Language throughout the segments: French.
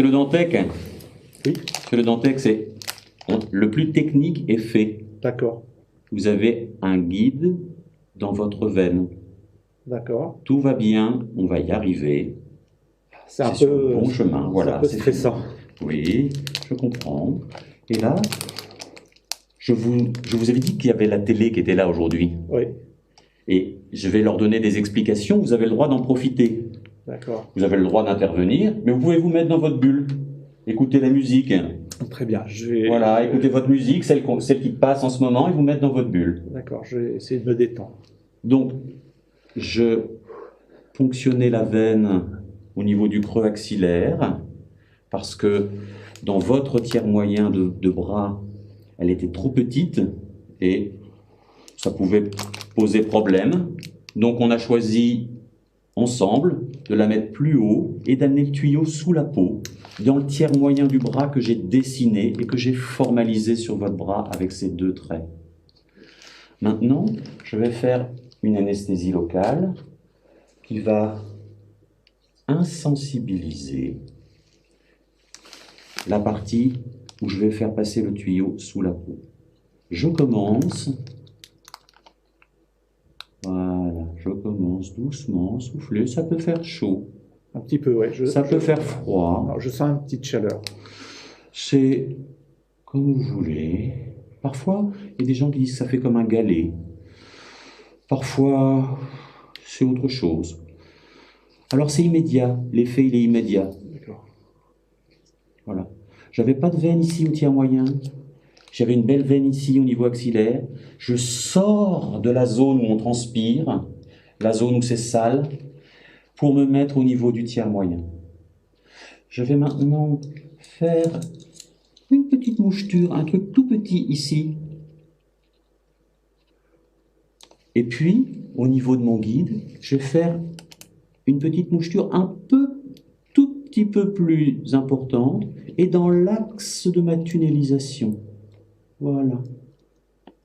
Monsieur Le Dantec, Oui, Monsieur Le Dantec, le plus technique est fait. d'accord, Vous avez un guide dans votre veine. d'accord. Tout va bien, on va y arriver. C'est un C'est sur le peu, bon chemin, c'est voilà. un peu c'est stressant. Oui, je comprends. Et là, je vous avais dit qu'il y avait la télé qui était là aujourd'hui. Oui, Et je vais leur donner des explications, vous avez le droit d'en profiter. d'accord. Vous avez le droit d'intervenir, mais vous pouvez vous mettre dans votre bulle. Écoutez la musique. Très bien. Je vais, Voilà, écoutez votre musique, celle qui passe en ce moment, et vous mettre dans votre bulle. d'accord, je vais essayer de me détendre. Donc, je ponctionnais la veine au niveau du creux axillaire, parce que dans votre tiers moyen de bras, elle était trop petite, et ça pouvait poser problème. Donc on a choisi ensemble de la mettre plus haut et d'amener le tuyau sous la peau, dans le tiers moyen du bras que j'ai dessiné et que j'ai formalisé sur votre bras avec ces deux traits. Maintenant, je vais faire une anesthésie locale qui va insensibiliser la partie où je vais faire passer le tuyau sous la peau. Je commence. Voilà, je commence doucement, souffler. Ça peut faire chaud, Un petit peu, ouais. ça peut faire froid. Alors, je sens une petite chaleur. C'est comme vous voulez. Parfois, il y a des gens qui disent que ça fait comme un galet. Parfois, c'est autre chose. Alors c'est immédiat, l'effet il est immédiat. D'accord. Voilà. J'avais pas de veine ici au tiers moyen. J'avais une belle veine ici au niveau axillaire. Je sors de la zone où on transpire, la zone où c'est sale, pour me mettre au niveau du tiers moyen. Je vais maintenant faire une petite moucheture, un truc tout petit ici. Et puis, au niveau de mon guide, je vais faire une petite moucheture tout petit peu plus importante, et dans l'axe de ma tunnelisation. Voilà.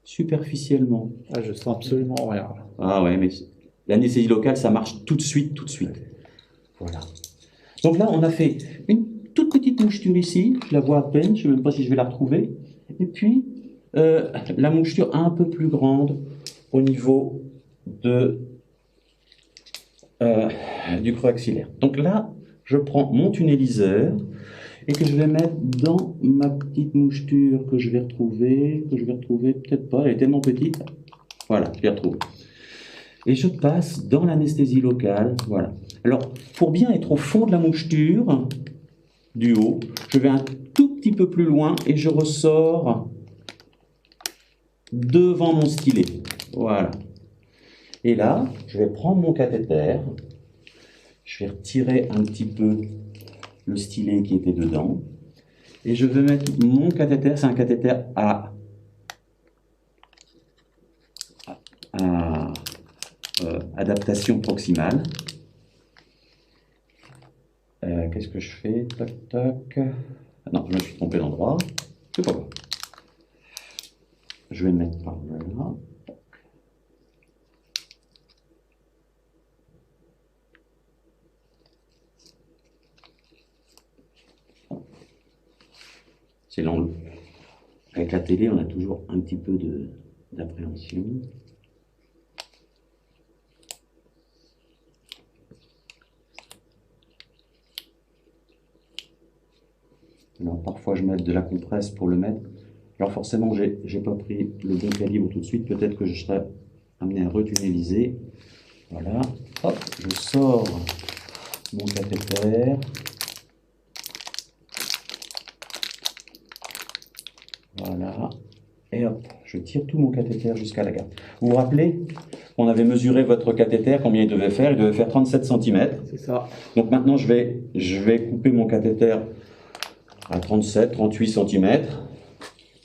Superficiellement. Ah, je sens absolument rien, là. Ah ouais, mais l'anesthésie locale, ça marche tout de suite, tout de suite. Voilà. Donc là, on a fait une toute petite moucheture ici, je la vois à peine, je ne sais même pas si je vais la retrouver. Et puis, la moucheture un peu plus grande au niveau du creux axillaire. Donc là, je prends mon tunneliseur et que je vais mettre dans ma petite moucheture que je vais retrouver, peut-être pas, elle est tellement petite. Voilà, je l'ai retrouvée. Et je passe dans l'anesthésie locale, voilà. Alors, pour bien être au fond de la moucheture, du haut, je vais un tout petit peu plus loin et je ressors devant mon stylet. Voilà. Et là, je vais prendre mon cathéter, je vais retirer un petit peu le stylet qui était dedans, et je vais mettre mon cathéter, c'est un cathéter à adaptation proximale. Qu'est-ce que je fais? Toc, toc. Ah non, je me suis trompé d'endroit. C'est pas grave. Je vais mettre par là. C'est l'angle. Avec la télé, on a toujours un petit peu d'appréhension. Alors parfois je mets de la compresse pour le mettre. Alors forcément j'ai pas pris le bon calibre tout de suite, peut-être que je serai amené à retunneliser. Voilà, hop, je sors mon cathéter. Voilà, et hop, je tire tout mon cathéter jusqu'à la garde. Vous vous rappelez qu'on avait mesuré votre cathéter, combien il devait faire? Il devait faire 37 cm. C'est ça. Donc maintenant je vais couper mon cathéter à 37, 38 cm.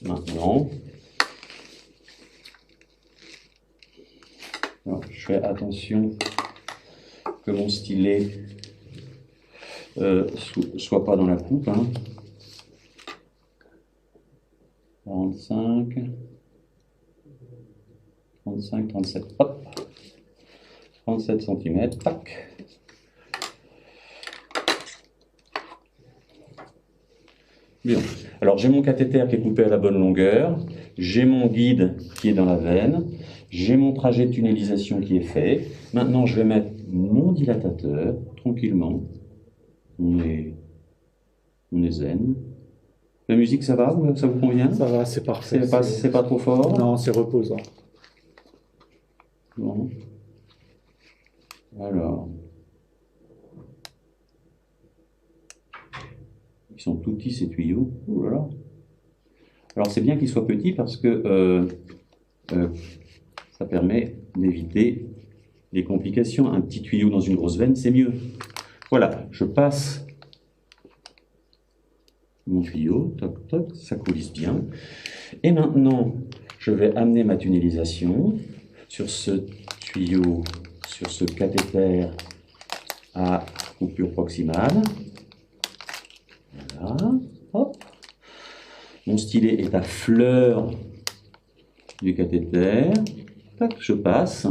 Maintenant, alors, je fais attention que mon stylet soit pas dans la coupe. 45, 35, 37, hop, 37 cm, tac. Bien. Alors, j'ai mon cathéter qui est coupé à la bonne longueur, j'ai mon guide qui est dans la veine, j'ai mon trajet de tunnelisation qui est fait. Maintenant, je vais mettre mon dilatateur, tranquillement. On est zen. La musique, ça va? Ça vous convient? Ça va, c'est parfait. C'est pas trop fort? Non, c'est reposant. Bon. Alors. Ils sont tout petits ces tuyaux. Oh là là. Alors c'est bien qu'ils soient petits parce que ça permet d'éviter les complications. Un petit tuyau dans une grosse veine, c'est mieux. Voilà, je passe mon tuyau, toc toc, ça coulisse bien. Et maintenant, je vais amener ma tunnelisation sur ce tuyau, sur ce cathéter à coupure proximale. Voilà, hop. Mon stylet est à fleur du cathéter. Tac, je passe.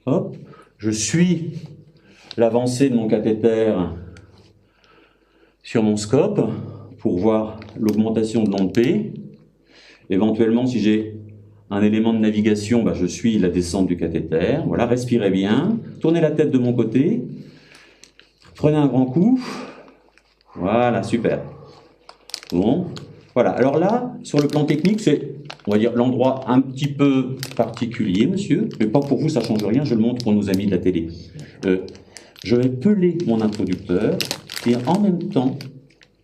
Hop. Je suis l'avancée de mon cathéter sur mon scope pour voir l'augmentation de l'onde P. Éventuellement, si j'ai un élément de navigation, bah, je suis la descente du cathéter. Voilà, respirez bien. Tournez la tête de mon côté. Prenez un grand coup. Voilà, super. Bon, voilà. Alors là, sur le plan technique, c'est, on va dire, l'endroit un petit peu particulier, monsieur, mais pas pour vous, ça change rien, je le montre pour nos amis de la télé. Je vais peler mon introducteur et en même temps,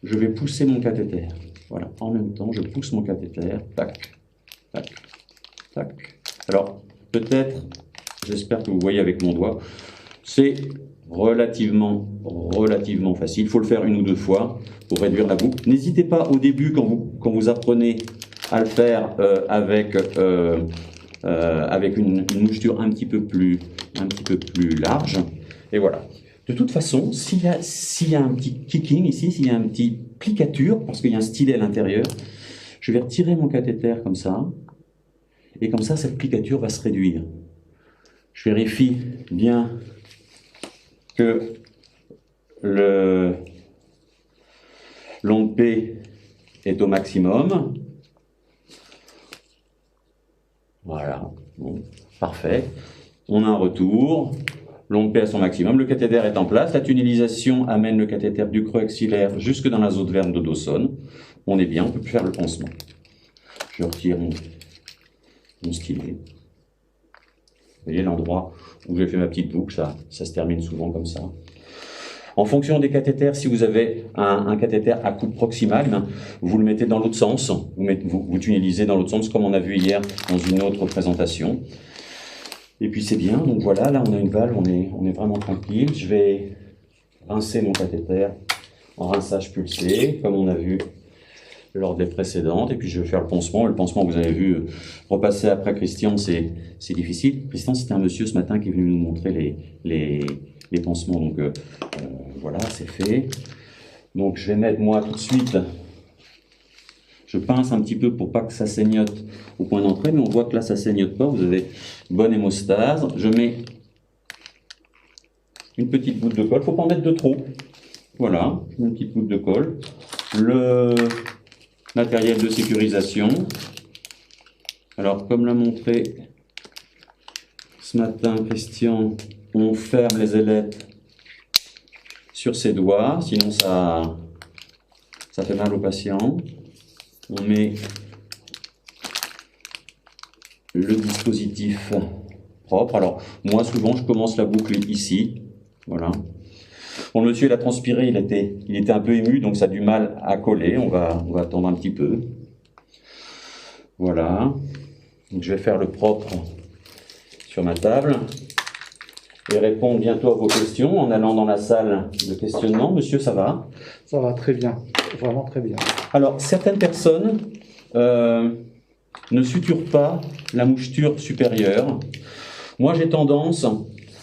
je vais pousser mon cathéter. Voilà, en même temps, je pousse mon cathéter, tac, tac, tac. Alors, peut-être, j'espère que vous voyez avec mon doigt, c'est relativement facile. Il faut le faire une ou deux fois pour réduire la boucle. N'hésitez pas au début, quand vous apprenez à le faire avec une moucheture un petit peu plus large. Et voilà. De toute façon, s'il y a un petit kicking ici, s'il y a un petit plicature, parce qu'il y a un stylet à l'intérieur, je vais retirer mon cathéter comme ça, et comme ça, cette plicature va se réduire. Je vérifie bien que l'onde P est au maximum. Voilà, bon, parfait. On a un retour, l'onde P à son maximum, le cathéter est en place, la tunnelisation amène le cathéter du creux axillaire jusque dans la zone verne de Dawson. On est bien, on peut plus faire le pansement. Je retire mon stylet. Vous voyez l'endroit où j'ai fait ma petite boucle, ça se termine souvent comme ça. En fonction des cathéters, si vous avez un cathéter à coupe proximale, ben, vous le mettez dans l'autre sens, vous tunnelisez dans l'autre sens comme on a vu hier dans une autre présentation. Et puis c'est bien, donc voilà, là on a une valve, on est vraiment tranquille. Je vais rincer mon cathéter en rinçage pulsé, comme on a vu lors des précédentes, et puis je vais faire le pansement. Le pansement, vous avez vu, repasser après Christian, c'est difficile. Christian, c'était un monsieur ce matin qui est venu nous montrer les pansements, donc voilà, c'est fait. Donc je vais mettre moi tout de suite, je pince un petit peu pour pas que ça saignote au point d'entrée, mais on voit que là ça saignote pas, vous avez bonne hémostase. Je mets une petite goutte de colle, faut pas en mettre de trop. Voilà, une petite goutte de colle. Le matériel de sécurisation. Alors, comme l'a montré ce matin Christian, on ferme les ailettes sur ses doigts, sinon ça fait mal au patient. On met le dispositif propre. Alors, moi, souvent, je commence la boucle ici. Voilà. Bon, le monsieur, il a transpiré, il était un peu ému, donc ça a du mal à coller. On va attendre un petit peu. Voilà. Donc, je vais faire le propre sur ma table et répondre bientôt à vos questions en allant dans la salle de questionnement. Monsieur, ça va? Ça va très bien, vraiment très bien. Alors, certaines personnes ne suturent pas la moucheture supérieure. Moi, j'ai tendance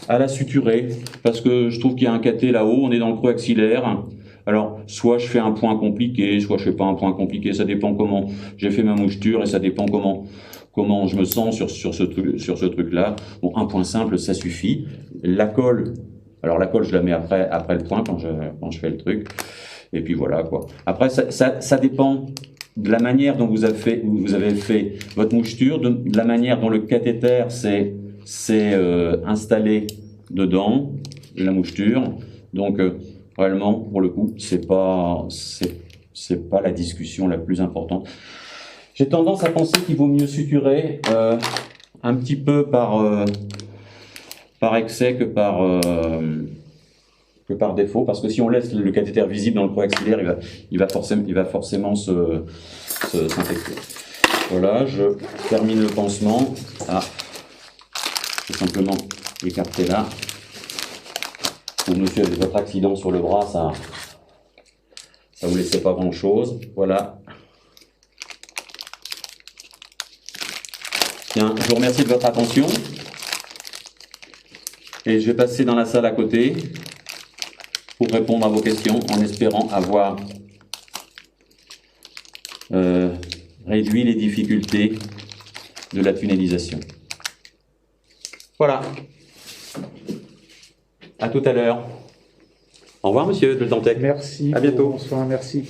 à la suturer parce que je trouve qu'il y a un cathé là-haut, on est dans le creux axillaire. Alors, soit je fais un point compliqué, soit je fais pas un point compliqué, ça dépend comment j'ai fait ma moucheture et ça dépend comment je me sens sur ce truc-là. Bon, un point simple, ça suffit. La colle, alors la colle, je la mets après le point quand je fais le truc. Et puis voilà, quoi. Après, ça dépend de la manière dont vous avez fait votre moucheture, de la manière dont le cathéter s'est installé dedans, la moucheture. Donc, réellement, pour le coup, c'est pas la discussion la plus importante. J'ai tendance à penser qu'il vaut mieux suturer un petit peu par excès que par défaut, parce que si on laisse le cathéter visible dans le creux axillaire, il va forcément s'infecter. Voilà, je termine le pansement. Tout simplement écarter là. Pour monsieur, avec votre accident sur le bras, ça vous laissait pas grand chose. Voilà. Bien, je vous remercie de votre attention. Et je vais passer dans la salle à côté pour répondre à vos questions en espérant avoir réduit les difficultés de la tunnelisation. Voilà. À tout à l'heure. Au revoir, monsieur de Dantec. Merci. À bientôt. Bonsoir, merci.